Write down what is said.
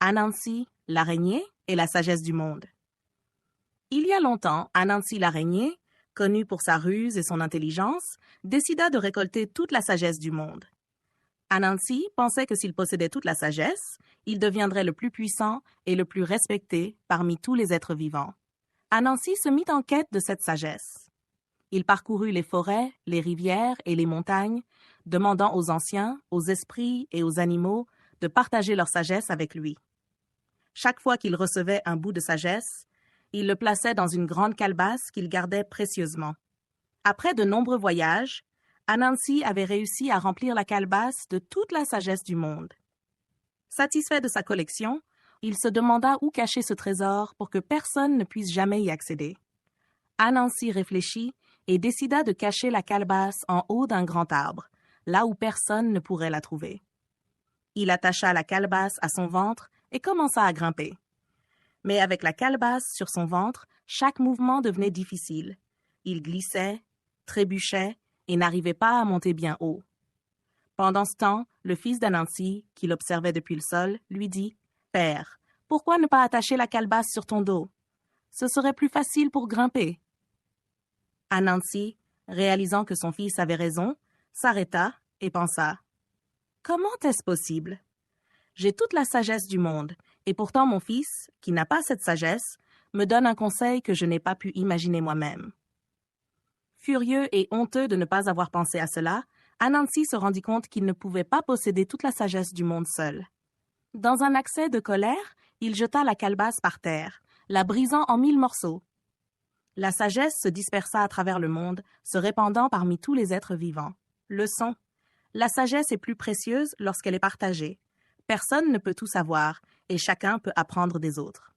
Anansi, l'araignée et la sagesse du monde. Il y a longtemps, Anansi l'araignée, connue pour sa ruse et son intelligence, décida de récolter toute la sagesse du monde. Anansi pensait que s'il possédait toute la sagesse, il deviendrait le plus puissant et le plus respecté parmi tous les êtres vivants. Anansi se mit en quête de cette sagesse. Il parcourut les forêts, les rivières et les montagnes, demandant aux anciens, aux esprits et aux animaux de partager leur sagesse avec lui. Chaque fois qu'il recevait un bout de sagesse, il le plaçait dans une grande calebasse qu'il gardait précieusement. Après de nombreux voyages, Anansi avait réussi à remplir la calebasse de toute la sagesse du monde. Satisfait de sa collection, il se demanda où cacher ce trésor pour que personne ne puisse jamais y accéder. Anansi réfléchit et décida de cacher la calebasse en haut d'un grand arbre, là où personne ne pourrait la trouver. Il attacha la calebasse à son ventre et commença à grimper. Mais avec la calebasse sur son ventre, chaque mouvement devenait difficile. Il glissait, trébuchait et n'arrivait pas à monter bien haut. Pendant ce temps, le fils d'Anansi, qui l'observait depuis le sol, lui dit « Père, pourquoi ne pas attacher la calebasse sur ton dos? Ce serait plus facile pour grimper. » Anansi, réalisant que son fils avait raison, s'arrêta et pensa « Comment est-ce possible? J'ai toute la sagesse du monde, et pourtant mon fils, qui n'a pas cette sagesse, me donne un conseil que je n'ai pas pu imaginer moi-même. » Furieux et honteux de ne pas avoir pensé à cela, Anansi se rendit compte qu'il ne pouvait pas posséder toute la sagesse du monde seul. Dans un accès de colère, il jeta la calebasse par terre, la brisant en 1000 morceaux. La sagesse se dispersa à travers le monde, se répandant parmi tous les êtres vivants. Leçon: la sagesse est plus précieuse lorsqu'elle est partagée. Personne ne peut tout savoir, et chacun peut apprendre des autres.